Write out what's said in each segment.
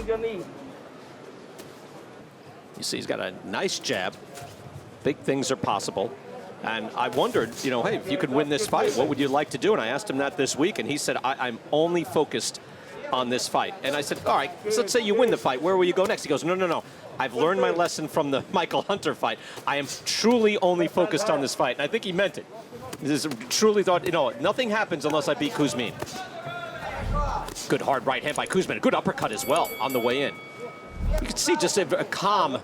You see, he's got a nice jab. Big things are possible. And I wondered, you know, hey, if you could win this fight, what would you like to do? And I asked him that this week, and he said, I'm only focused on this fight. And I said, all right, so let's say you win the fight. Where will you go next? He goes, no, no, no. I've learned my lesson from the Michael Hunter fight. I am truly only focused on this fight. And I think he meant it. He truly thought, you know, nothing happens unless I beat Kuzmin. Good hard right hand by Kuzmin. A good uppercut as well on the way in. You can see just a calm,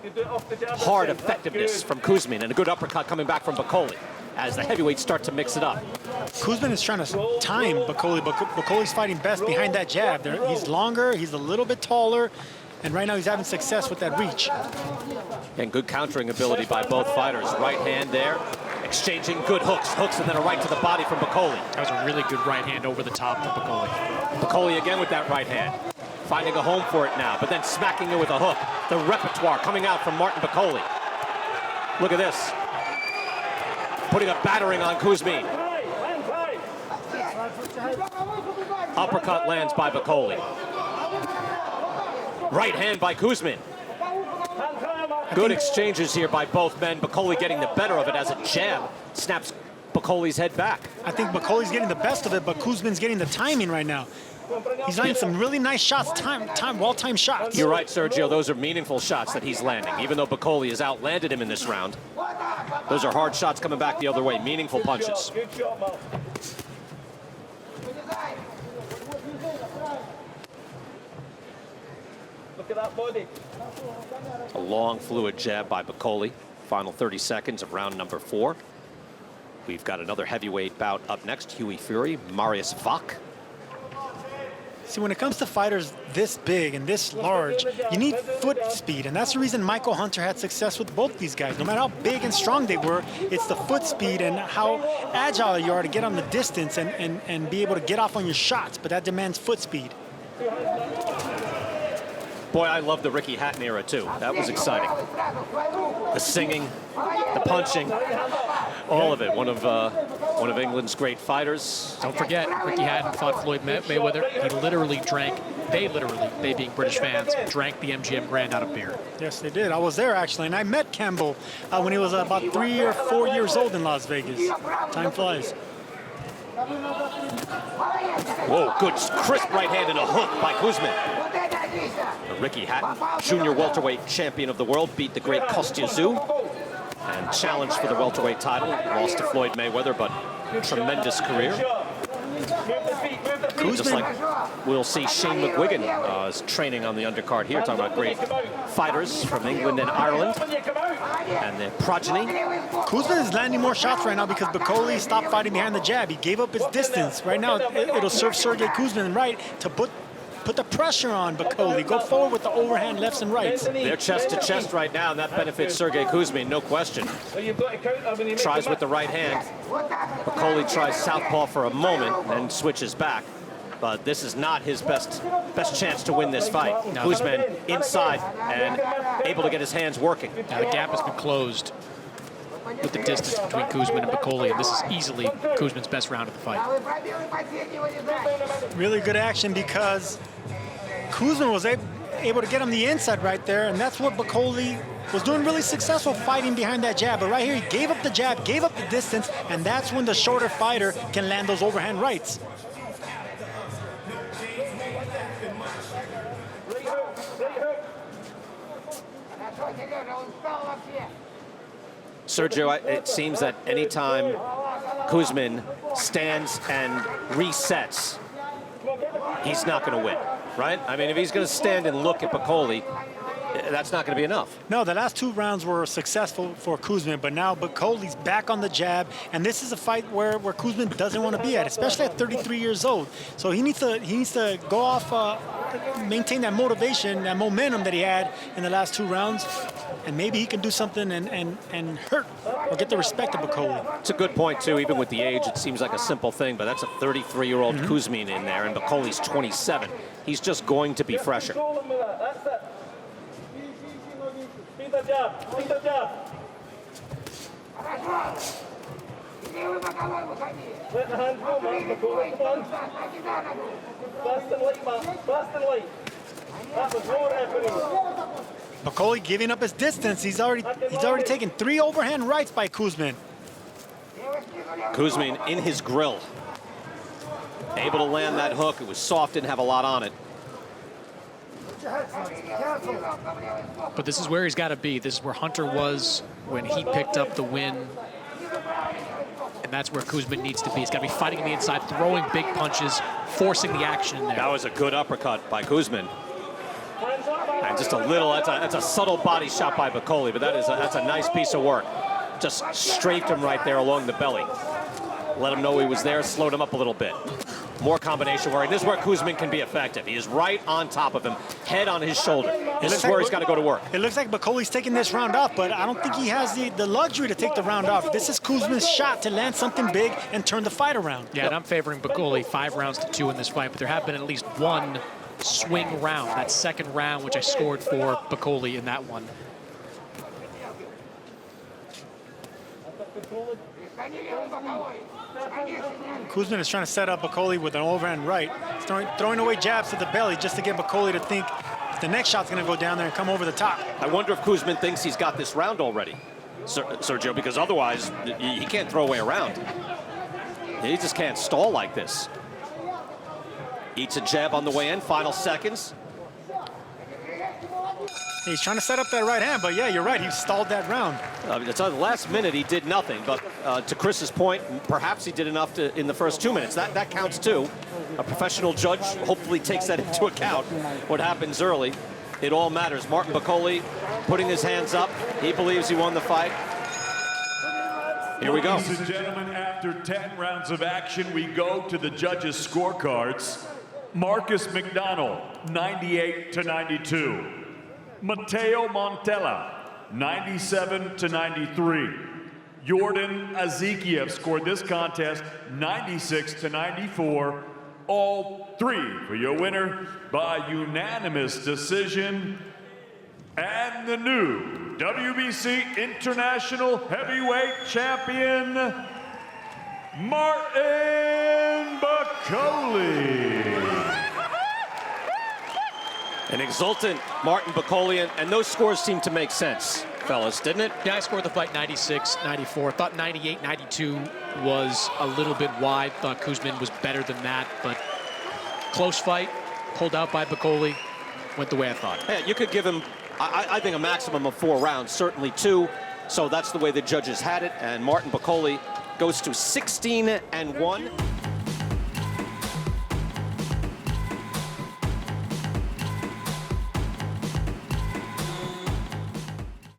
hard effectiveness from Kuzmin, and a good uppercut coming back from Bakole as the heavyweights start to mix it up. Kuzmin is trying to time Bakole, but Bakole's fighting best behind that jab. He's longer, he's a little bit taller, and right now he's having success with that reach. And good countering ability by both fighters. Right hand there, exchanging good hooks, and then a right to the body from Bakole. That was a really good right hand over the top for Bakole. Bakole again with that right hand. Finding a home for it now, but then smacking it with a hook. The repertoire coming out from Martin Bakole. Look at this. Putting a battering on Kuzmin. Uppercut lands by Bakole. Right hand by Kuzmin. Good exchanges here by both men. Bakole getting the better of it as a jab snaps Bakole's head back. I think Bakole's getting the best of it, but Kuzmin's getting the timing right now. He's landing some really nice shots, well-timed shots. You're right, Sergio. Those are meaningful shots that he's landing. Even though Bakole has outlanded him in this round, those are hard shots coming back the other way. Meaningful punches. Look at that body. A long, fluid jab by Bakole. Final 30 seconds of round number 4. We've got another heavyweight bout up next. Hughie Fury, Marius Vach. See, when it comes to fighters this big and this large, you need foot speed, and that's the reason Michael Hunter had success with both these guys. No matter how big and strong they were, it's the foot speed and how agile you are to get on the distance and be able to get off on your shots, but that demands foot speed. Boy, I love the Ricky Hatton era, too. That was exciting. The singing, the punching, all of it. One of England's great fighters. Don't forget, Ricky Hatton fought Floyd Mayweather. He literally drank, they being British fans, drank the MGM Grand out of beer. Yes, they did. I was there, actually, and I met Campbell when he was about 3 or 4 years old in Las Vegas. Time flies. Whoa, good crisp right hand and a hook by Kuzmin. Ricky Hatton, junior welterweight champion of the world, beat the great Kostya Tszyu and challenged for the welterweight title. Lost to Floyd Mayweather, but tremendous career. Just like we'll see Shane McGuigan is training on the undercard here, talking about great fighters from England and Ireland and their progeny. Kuzmin is landing more shots right now because Bakole stopped fighting behind the jab. He gave up his distance. Right now, it'll serve Sergey Kuzmin right to put the pressure on Bakole. Go forward with the overhand lefts and rights. They're chest to chest right now, and that benefits Sergey Kuzmin, no question. Tries with the right hand. Bakole tries southpaw for a moment and switches back. But this is not his best chance to win this fight. No. Kuzmin inside and able to get his hands working. Now the gap has been closed with the distance between Kuzmin and Bakole, and this is easily Kuzmin's best round of the fight. Really good action because Kuzmin was able to get him the inside right there, and that's what Bakole was doing really successful, fighting behind that jab. But right here, he gave up the jab, gave up the distance, and that's when the shorter fighter can land those overhand rights. Sergio, it seems that anytime Kuzmin stands and resets, he's not going to win, right? I mean, if he's going to stand and look at Bakole, that's not going to be enough. No, the last 2 rounds were successful for Kuzmin, but now Bakole's back on the jab, and this is a fight where Kuzmin doesn't want to be at, especially at 33 years old. So he needs to go off, maintain that motivation, that momentum that he had in the last 2 rounds, and maybe he can do something and hurt or get the respect of Bakole. It's a good point, too. Even with the age, it seems like a simple thing, but that's a 33-year-old Kuzmin in there, and Bakole's 27. He's just going to be fresher. Beat the jab. Beat the jab. Let the hands go, man. Come on. Fast and light, man. Fast and light. That was no referee. Bakole giving up his distance. He's already taken 3 overhand rights by Kuzmin. Kuzmin in his grill. Able to land that hook. It was soft, didn't have a lot on it. But this is where he's got to be. This is where Hunter was when he picked up the win. And that's where Kuzmin needs to be. He's got to be fighting on the inside, throwing big punches, forcing the action in there. That was a good uppercut by Kuzmin. And just a little, that's a subtle body shot by Bakole, but that's a nice piece of work. Just strafed him right there along the belly. Let him know he was there, slowed him up a little bit. More combination work. This is where Kuzmin can be effective. He is right on top of him, head on his shoulder. This is where he's got to go to work. It looks like Bakole's taking this round off, but I don't think he has the luxury to take the round off. This is Kuzmin's shot to land something big and turn the fight around. Yeah, and I'm favoring Bakole 5 rounds to 2 in this fight, but there have been at least one swing round, that second round, which I scored for Bakole in that one. Kuzmin is trying to set up Bakole with an overhand right. He's throwing away jabs to the belly just to get Bakole to think the next shot's going to go down there and come over the top. I wonder if Kuzmin thinks he's got this round already, Sergio, because otherwise he can't throw away a round. He just can't stall like this. Eats a jab on the way in, final seconds. He's trying to set up that right hand, but yeah, you're right. He stalled that round. It's on the last minute he did nothing, but to Chris's point, perhaps he did enough in the first 2 minutes. That counts too. A professional judge hopefully takes that into account. What happens early, it all matters. Martin Bakole putting his hands up. He believes he won the fight. Here we go. Ladies and gentlemen, after 10 rounds of action, we go to the judges' scorecards. Marcus McDonald, 98-92. Mateo Montella, 97-93. Jordan Azikiev scored this contest 96-94. All 3 for your winner by unanimous decision. And the new WBC International Heavyweight Champion, Martin Bakole. An exultant Martin Bakole, and those scores seem to make sense, fellas, didn't it? Yeah, I scored the fight 96-94. Thought 98-92 was a little bit wide. Thought Kuzmin was better than that, but close fight, pulled out by Bakole, went the way I thought. Yeah, you could give him, I think, a maximum of 4 rounds, certainly 2. So that's the way the judges had it, and Martin Bakole goes to 16-1.